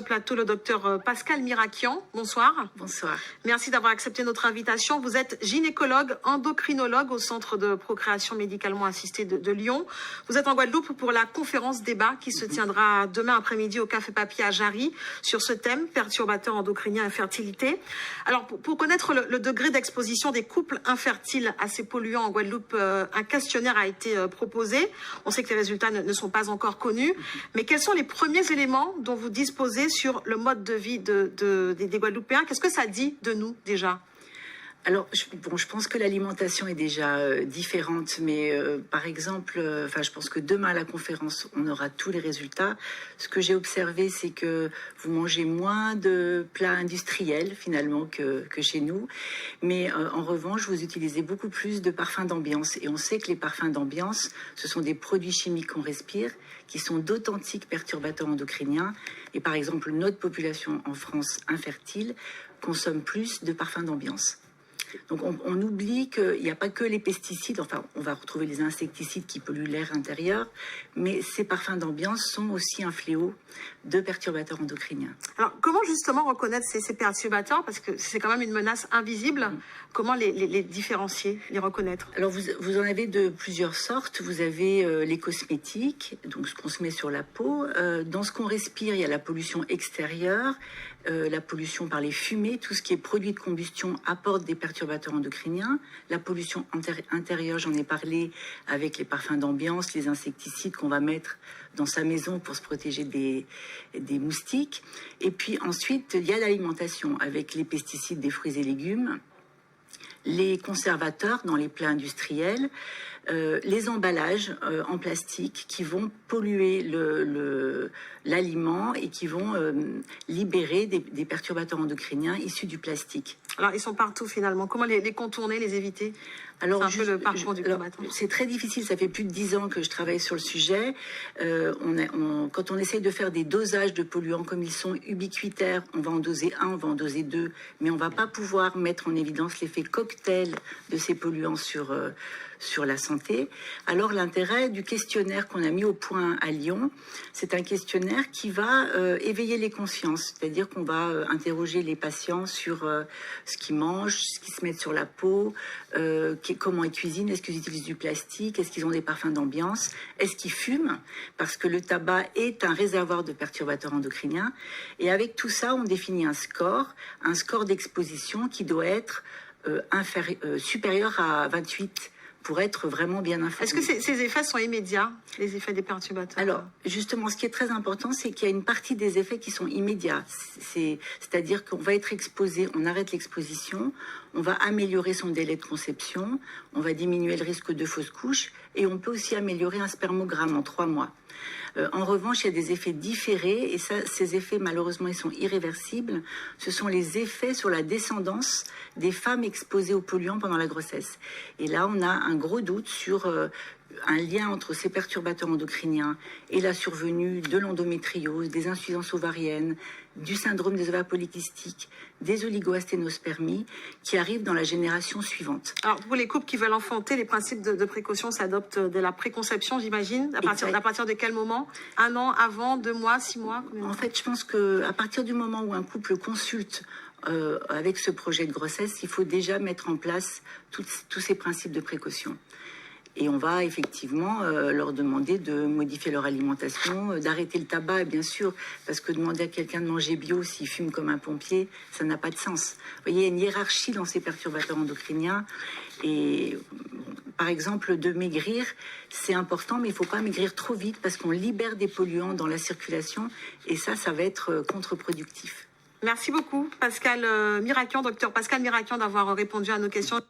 Plateau, le docteur Pascal Mirakian. Bonsoir. Bonsoir. Merci d'avoir accepté notre invitation. Vous êtes gynécologue, endocrinologue au Centre de procréation médicalement assistée de Lyon. Vous êtes en Guadeloupe pour la conférence débat qui se tiendra demain après-midi au Café Papier à Jarry sur ce thème, perturbateurs endocriniens et fertilité. Alors, pour connaître le degré d'exposition des couples infertiles à ces polluants en Guadeloupe, un questionnaire a été proposé. On sait que les résultats ne sont pas encore connus. Mais quels sont les premiers éléments dont vous disposez sur le mode de vie des Guadeloupéens? Qu'est-ce que ça dit de nous déjà? Alors, je pense que l'alimentation est déjà différente, mais par exemple, je pense que demain à la conférence, on aura tous les résultats. Ce que j'ai observé, c'est que vous mangez moins de plats industriels finalement que chez nous, mais en revanche, vous utilisez beaucoup plus de parfums d'ambiance. Et on sait que les parfums d'ambiance, ce sont des produits chimiques qu'on respire, qui sont d'authentiques perturbateurs endocriniens. Et par exemple, notre population en France infertile consomme plus de parfums d'ambiance. Donc on oublie qu'il n'y a pas que les pesticides, enfin on va retrouver les insecticides qui polluent l'air intérieur, mais ces parfums d'ambiance sont aussi un fléau de perturbateurs endocriniens. Alors comment justement reconnaître ces perturbateurs, parce que c'est quand même une menace invisible, comment les différencier, les reconnaître? Alors vous en avez de plusieurs sortes. Vous avez les cosmétiques, donc ce qu'on se met sur la peau. Dans ce qu'on respire, il y a la pollution extérieure, la pollution par les fumées, tout ce qui est produit de combustion apporte des perturbateurs endocriniens. La pollution intérieure, j'en ai parlé avec les parfums d'ambiance, les insecticides qu'on va mettre dans sa maison pour se protéger des moustiques. Et puis ensuite, il y a l'alimentation avec les pesticides des fruits et légumes, les conservateurs dans les plats industriels, les emballages en plastique qui vont polluer l'aliment et qui vont libérer des perturbateurs endocriniens issus du plastique. Alors, ils sont partout finalement. Comment les contourner, les éviter? Alors, c'est un peu le parcours du combattant. C'est très difficile. Ça fait plus de 10 ans que je travaille sur le sujet. Quand on essaye de faire des dosages de polluants comme ils sont ubiquitaires, on va en doser un, on va en doser deux, mais on va pas pouvoir mettre en évidence l'effet cocktail de ces polluants sur la santé. Alors l'intérêt du questionnaire qu'on a mis au point à Lyon, c'est un questionnaire qui va éveiller les consciences, c'est-à-dire qu'on va interroger les patients sur ce qu'ils mangent, ce qu'ils se mettent sur la peau, comment ils cuisinent, est-ce qu'ils utilisent du plastique, est-ce qu'ils ont des parfums d'ambiance, est-ce qu'ils fument, parce que le tabac est un réservoir de perturbateurs endocriniens. Et avec tout ça, on définit un score d'exposition qui doit être supérieur à 28 pour être vraiment bien informé. Est-ce que ces effets sont immédiats, les effets des perturbateurs? Alors, justement, ce qui est très important, c'est qu'il y a une partie des effets qui sont immédiats. C'est-à-dire qu'on va être exposé, on arrête l'exposition, on va améliorer son délai de conception, on va diminuer le risque de fausse couche, et on peut aussi améliorer un spermogramme en 3 mois. En revanche, il y a des effets différés, et ces effets, malheureusement, ils sont irréversibles. Ce sont les effets sur la descendance des femmes exposées aux polluants pendant la grossesse. Et là, on a un gros doute sur un lien entre ces perturbateurs endocriniens et la survenue de l'endométriose, des insuffisances ovariennes, du syndrome des ovaires polykystiques, des oligoasténospermies qui arrivent dans la génération suivante. Alors, pour les couples qui veulent enfanter, les principes de précaution s'adoptent dès la préconception, j'imagine. À partir de quel moment? 1 an, avant, 2 mois, 6 mois? En fait, je pense qu'à partir du moment où un couple consulte avec ce projet de grossesse, il faut déjà mettre en place tous ces principes de précaution. Et on va effectivement leur demander de modifier leur alimentation, d'arrêter le tabac, bien sûr, parce que demander à quelqu'un de manger bio s'il fume comme un pompier, ça n'a pas de sens. Vous voyez, il y a une hiérarchie dans ces perturbateurs endocriniens. Et par exemple, de maigrir, c'est important, mais il ne faut pas maigrir trop vite parce qu'on libère des polluants dans la circulation et ça va être contre-productif. Merci beaucoup, Pascal Mirakian, docteur Pascal Mirakian, d'avoir répondu à nos questions.